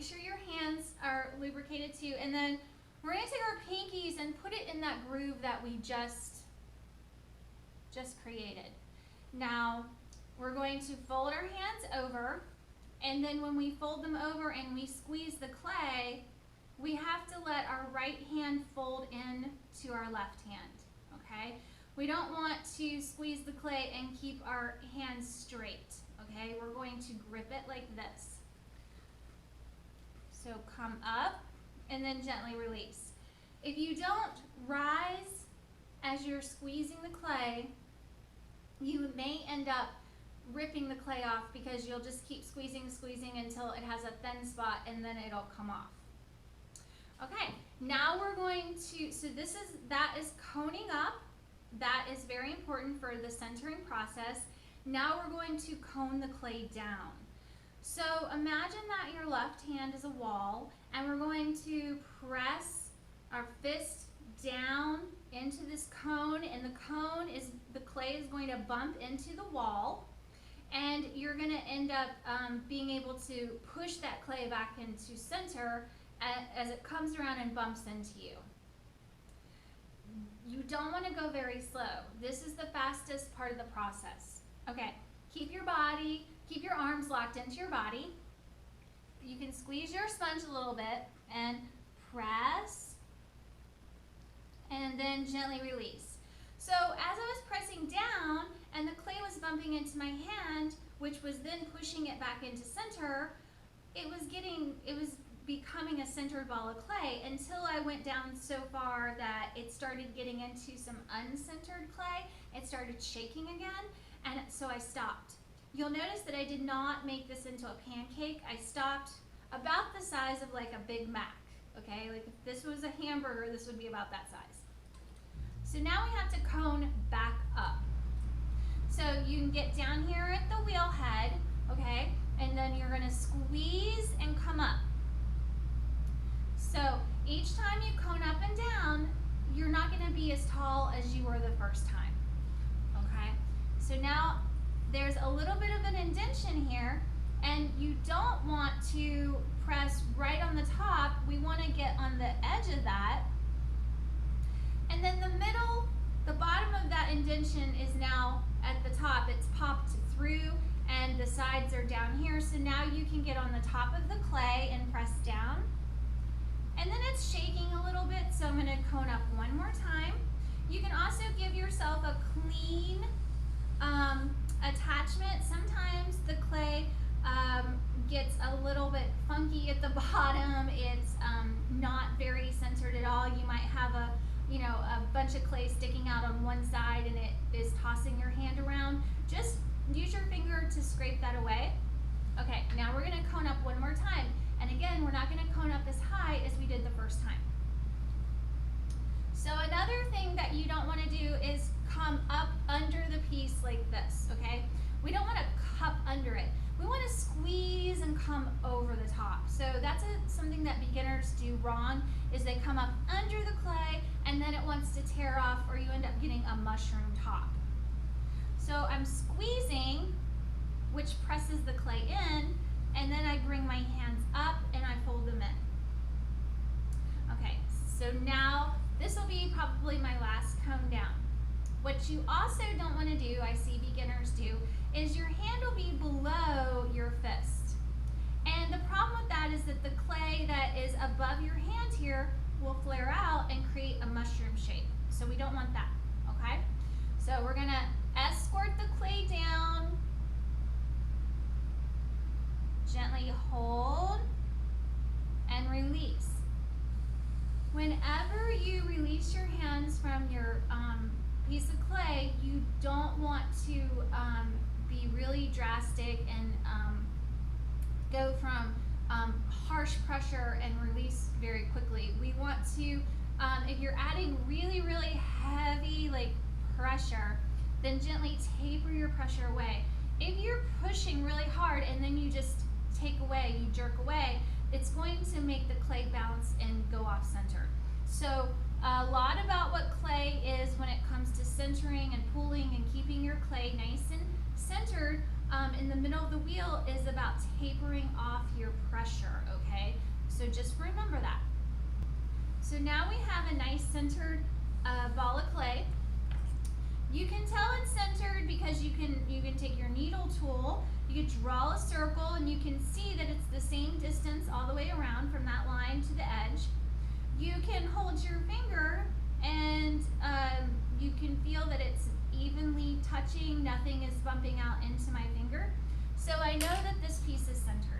make sure your hands are lubricated too. And then we're gonna take our pinkies and put it in that groove that we just created. Now, we're going to fold our hands over, and then when we fold them over and we squeeze the clay, we have to let our right hand fold in to our left hand, okay? We don't want to squeeze the clay and keep our hands straight, okay? We're going to grip it like this. So come up and then gently release. If you don't rise as you're squeezing the clay, you may end up ripping the clay off because you'll just keep squeezing until it has a thin spot and then it'll come off. Okay, now we're going to, so that is coning up. That is very important for the centering process. Now we're going to cone the clay down. So imagine that your left hand is a wall, and we're going to press our fist down into this cone, and the clay is going to bump into the wall, and you're going to end up being able to push that clay back into center as it comes around and bumps into you. You don't want to go very slow. This is the fastest part of the process. Okay, keep your arms locked into your body. You can squeeze your sponge a little bit and press, and then gently release. So as I was pressing down and the clay was bumping into my hand, which was then pushing it back into center, it was becoming a centered ball of clay until I went down so far that it started getting into some uncentered clay. It started shaking again, and so I stopped. You'll notice that I did not make this into a pancake. I stopped about the size of like a Big Mac, okay? Like if this was a hamburger, this would be about that size. So now we have to cone back up. So you can get down here at the wheel head, okay? And then you're gonna squeeze and come up. So each time you cone up and down, you're not gonna be as tall as you were the first time, okay? So now there's a little bit of an indentation here, and you don't want to press right on the top. We wanna get on the edge of that. And then the bottom of that indentation is now at the top. It's popped through, and the sides are down here. So now you can get on the top of the clay and press down. And then it's shaking a little bit, so I'm gonna cone up one more time. You can also give yourself a clean attachment. Sometimes the clay gets a little bit funky at the bottom. It's not very centered at all. You might have a bunch of clay sticking out on one side and it is tossing your hand around. Just use your finger to scrape that away. Okay, now we're gonna cone up one more time. And again, we're not gonna cone up as high as we did the first time. So another thing that you don't wanna do is come up under the piece like this, okay? We don't wanna cup under it. We wanna squeeze and come over the top. So that's something that beginners do wrong, is they come up under the clay and then it wants to tear off, or you end up getting a mushroom top. So I'm squeezing, which presses the clay in, and then I bring my hands up and I fold them in. Okay, so now this will be probably my last cone down. What you also don't want to do, I see beginners do, is your hand will be below your fist. And the problem with that is that the clay that is above your hand here will flare out and create a mushroom shape. So we don't want that, okay? So we're gonna escort the clay down, gently hold and release. Whenever you release your hands from your piece of clay, you don't want to be really drastic and go from harsh pressure and release very quickly. We want to, if you're adding really, really heavy like pressure, then gently taper your pressure away. If you're pushing really hard and then you just take away, you jerk away, it's going to make the clay bounce and go off center. So a lot about what clay is when it comes to centering and pulling and keeping your clay nice and centered in the middle of the wheel is about tapering off your pressure, okay? So just remember that. So now we have a nice centered ball of clay. You can tell it's centered because you can take your needle tool, you can draw a circle, and you can see that it's the same distance all the way around from that line to the edge. You can hold your finger and you can feel that it's evenly touching, nothing is bumping out into my finger. So I know that this piece is centered.